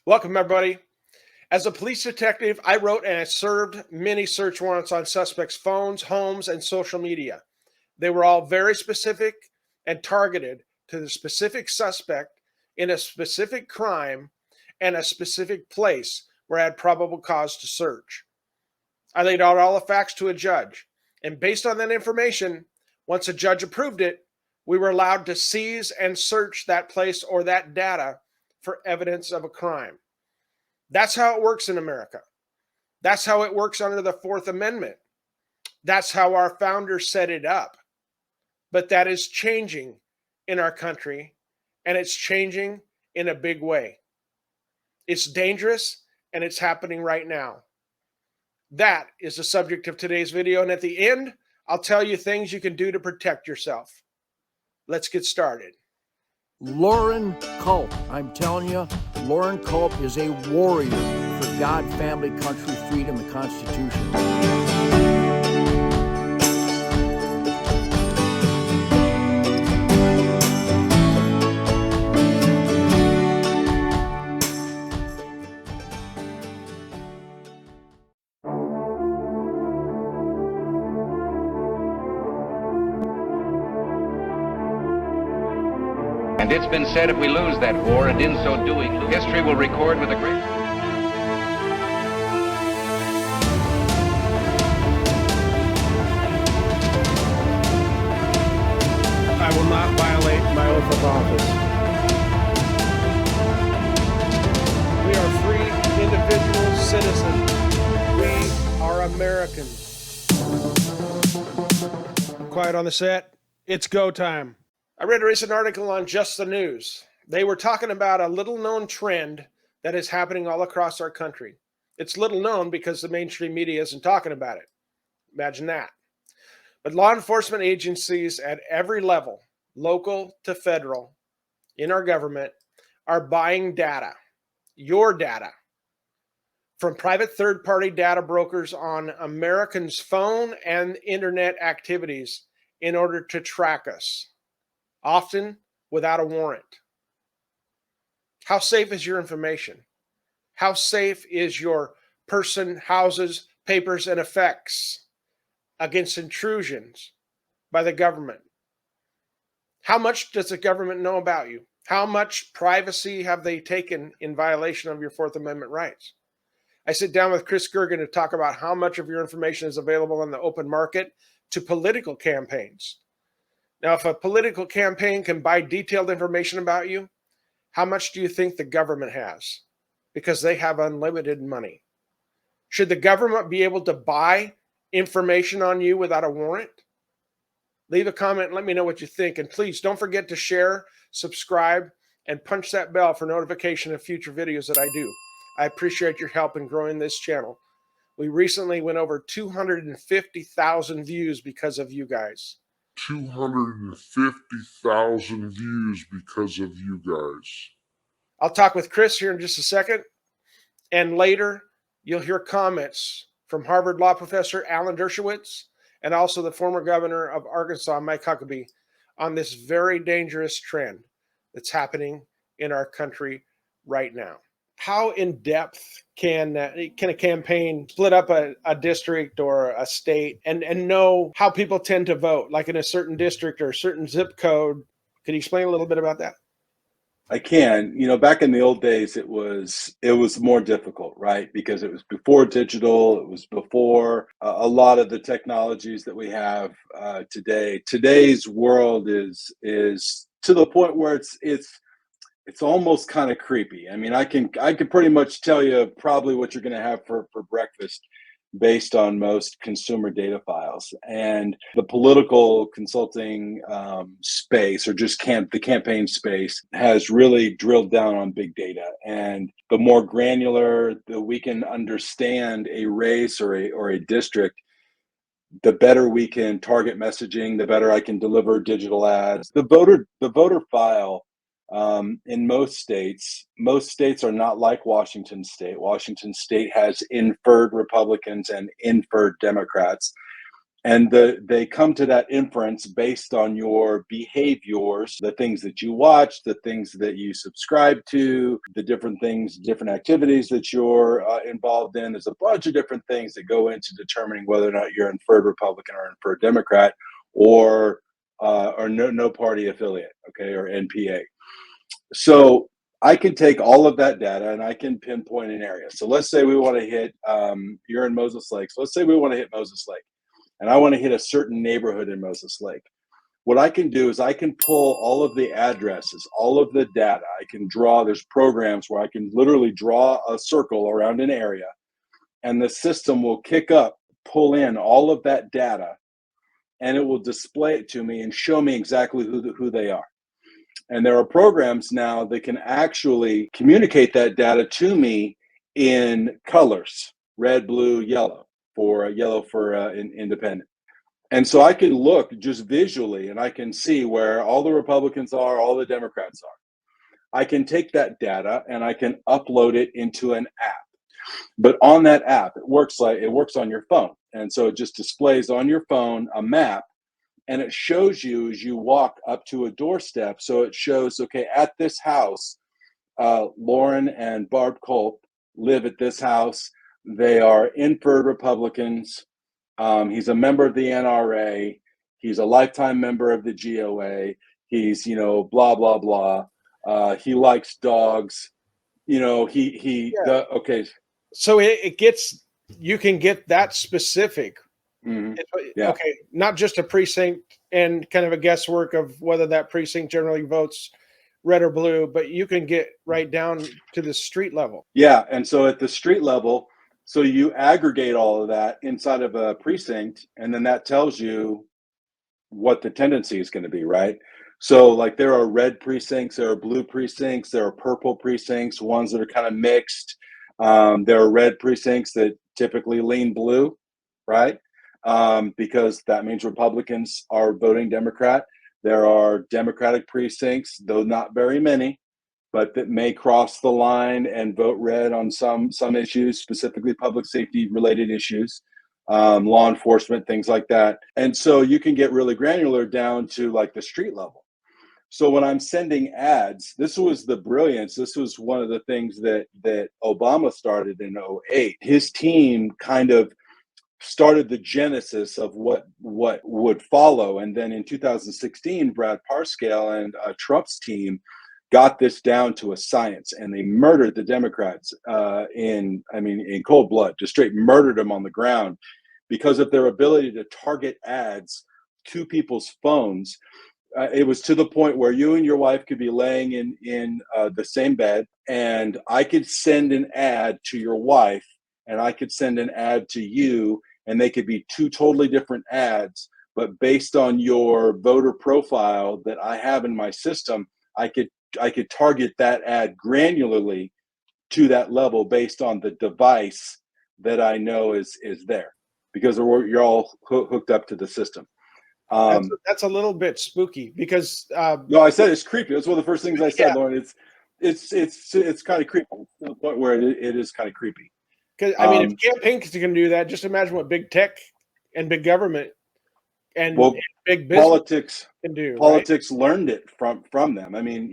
Welcome, everybody. As a police detective, I wrote and I served many search warrants on suspects' phones, homes, and social media. They were all very specific and targeted to the specific suspect in a specific crime and a specific place where I had probable cause to search. I laid out all the facts to a judge, and based on that information, once a judge approved it, we were allowed to seize and search that place or that data for evidence of a crime. That's how it works in America. That's how it works under the Fourth Amendment. That's how our founders set it up. But that is changing in our country, and it's changing in a big way. It's dangerous, and it's happening right now. That is the subject of today's video, and at the end, I'll tell you things you can do to protect yourself. Let's get started. Lauren Culp, I'm telling you, Lauren Culp is a warrior for God, family, country, freedom, and Constitution. And it's been said if we lose that war, and in so doing, history will record with a great... I will not violate my oath of office. We are free individual citizens. We are Americans. Quiet on the set. It's go time. I read a recent article on Just the News. They were talking about a little known trend that is happening all across our country. It's little known because the mainstream media isn't talking about it. Imagine that. But law enforcement agencies at every level, local to federal, in our government, are buying data, your data, from private third-party data brokers on Americans' phone and internet activities in order to track us, often without a warrant. How safe is your information? How safe is your person, houses, papers, and effects against intrusions by the government? How much does the government know about you? How much privacy have they taken in violation of your Fourth Amendment rights? I sit down with Chris Gergen to talk about how much of your information is available on the open market to political campaigns. Now, if a political campaign can buy detailed information about you, how much do you think the government has? Because they have unlimited money. Should the government be able to buy information on you without a warrant? Leave a comment and let me know what you think. And please don't forget to share, subscribe, and punch that bell for notification of future videos that I do. I appreciate your help in growing this channel. We recently went over 250,000 views because of you guys. 250,000 views because of you guys. I'll talk with Chris here in just a second. And later, you'll hear comments from Harvard Law Professor Allen Durshowitz and also the former governor of Arkansas, Mike Huckabee, on this very dangerous trend that's happening in our country right now. How in depth can a campaign split up a district or a state and know how people tend to vote, like in a certain district or a certain zip code? Can you explain a little bit about that? I can. You know, back in the old days, it was more difficult, right? Because it was before digital. It was before a lot of the technologies that we have today. Today's world is to the point where it's almost kind of creepy. I mean, I can pretty much tell you probably what you're going to have for breakfast based on most consumer data files. And the political consulting space, or just the campaign space, has really drilled down on big data. And the more granular that we can understand a race or a district, the better we can target messaging, the better I can deliver digital ads. The voter file in most states are not like Washington State. Washington State has inferred Republicans and inferred Democrats. And they come to that inference based on your behaviors, the things that you watch, the things that you subscribe to, the different things, different activities that you're involved in. There's a bunch of different things that go into determining whether or not you're an inferred Republican or inferred Democrat, or no party affiliate, okay, or NPA. So I can take all of that data and I can pinpoint an area. So let's say we want to hit, you're in Moses Lake. So let's say we want to hit Moses Lake, and I want to hit a certain neighborhood in Moses Lake. What I can do is I can pull all of the addresses, all of the data. I can draw, there's programs where I can literally draw a circle around an area, and the system will pull in all of that data, and it will display it to me and show me exactly who they are. And there are programs now that can actually communicate that data to me in colors, red, blue, yellow, for independent. And so I can look just visually and I can see where all the Republicans are, all the Democrats are. I can take that data and I can upload it into an app. But on that app, it works on your phone. And so it just displays on your phone a map, and it shows you as you walk up to a doorstep. So it shows, okay, at this house, Lauren and Barb Culp live at this house. They are inferred Republicans. He's a member of the NRA. He's a lifetime member of the GOA. He's, blah, blah, blah. He likes dogs. Okay. So you can get that specific. Mm-hmm. Yeah. Okay, not just a precinct and kind of a guesswork of whether that precinct generally votes red or blue, but you can get right down to the street level. Yeah, and so at the street level, so you aggregate all of that inside of a precinct, and then that tells you what the tendency is going to be, right? So like there are red precincts, there are blue precincts, there are purple precincts, ones that are kind of mixed. There are red precincts that typically lean blue, right? Because that means Republicans are voting Democrat. There are Democratic precincts, though not very many, but that may cross the line and vote red on some issues, specifically public safety related issues, law enforcement, things like that. And so you can get really granular down to like the street level. So when I'm sending ads, this was the brilliance. This was one of the things that Obama started in 2008. His team kind of started the genesis of what would follow. And then in 2016, Brad Parscale and Trump's team got this down to a science, and they murdered the Democrats in cold blood, just straight murdered them on the ground because of their ability to target ads to people's phones. It was to the point where you and your wife could be laying in the same bed, and I could send an ad to your wife, and I could send an ad to you, and they could be two totally different ads, but based on your voter profile that I have in my system, I could target that ad granularly to that level based on the device that I know is there, because you're all hooked up to the system. That's a little bit spooky because no, I said it's creepy. That's one of the first things I said, yeah. Lauren. It's kind of creepy to the point where it is kind of creepy. Because if campaigns can do that, just imagine what big tech and big government and big business can do. Politics learned it from them. I mean,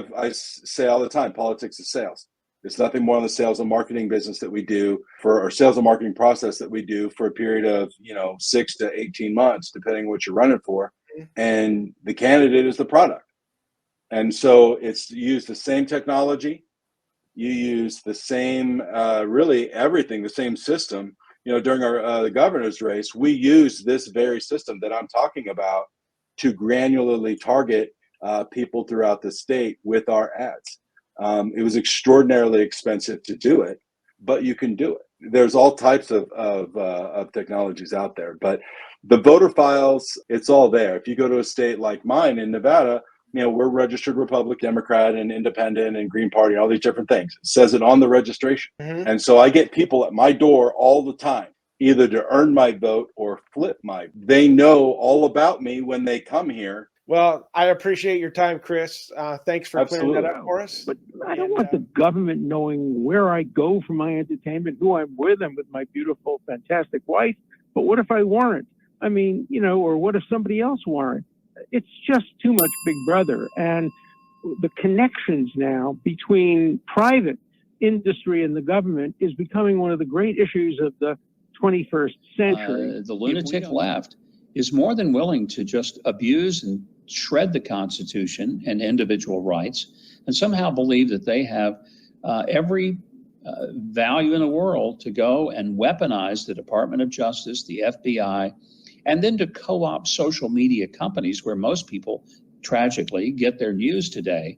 I say all the time, politics is sales. It's nothing more than the sales and marketing business that we do or sales and marketing process that we do for a period of 6 to 18 months, depending what you're running for. And the candidate is the product. And so it's used the same technology. You use the same, really everything, the same system. During the governor's race, we use this very system that I'm talking about to granularly target people throughout the state with our ads. It was extraordinarily expensive to do it, but you can do it. There's all types of technologies out there, but the voter files, it's all there. If you go to a state like mine in Nevada, we're registered Republican, Democrat, and Independent, and Green Party, all these different things. It says it on the registration. Mm-hmm. And so I get people at my door all the time, either to earn my vote or flip they know all about me when they come here. Well, I appreciate your time, Chris. Thanks for clearing that up for us. But I don't want the government knowing where I go for my entertainment, who I'm with my beautiful, fantastic wife. But what if I warrant? I mean, or what if somebody else warrant? It's just too much Big Brother. And the connections now between private industry and the government is becoming one of the great issues of the 21st century. The lunatic left is more than willing to just abuse and shred the Constitution and individual rights and somehow believe that they have every value in the world to go and weaponize the Department of Justice, the FBI, and then to co-opt social media companies where most people tragically get their news today.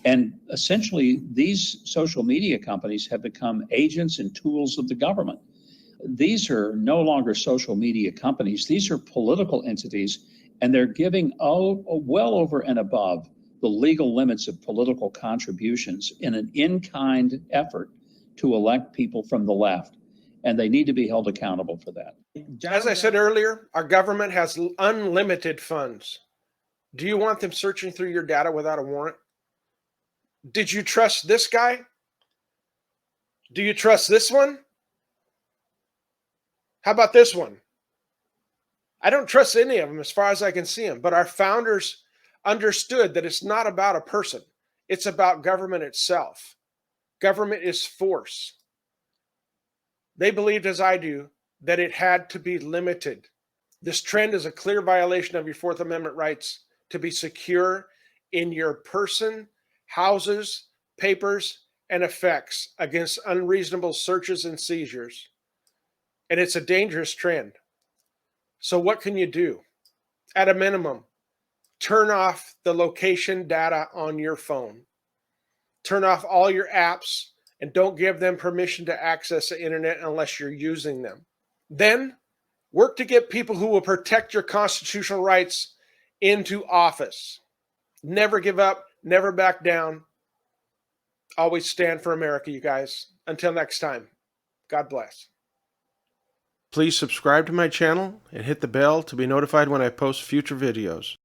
And essentially, these social media companies have become agents and tools of the government. These are no longer social media companies. These are political entities, and they're giving well over and above the legal limits of political contributions in an in-kind effort to elect people from the left. And they need to be held accountable for that. As I said earlier, our government has unlimited funds. Do you want them searching through your data without a warrant? Did you trust this guy? Do you trust this one? How about this one? I don't trust any of them as far as I can see them, but our founders understood that it's not about a person. It's about government itself. Government is force. They believed, as I do, that it had to be limited. This trend is a clear violation of your Fourth Amendment rights to be secure in your person, houses, papers, and effects against unreasonable searches and seizures. And it's a dangerous trend. So what can you do? At a minimum, turn off the location data on your phone. Turn off all your apps and don't give them permission to access the internet unless you're using them. Then work to get people who will protect your constitutional rights into office. Never give up, never back down. Always stand for America, you guys. Until next time, God bless. Please subscribe to my channel and hit the bell to be notified when I post future videos.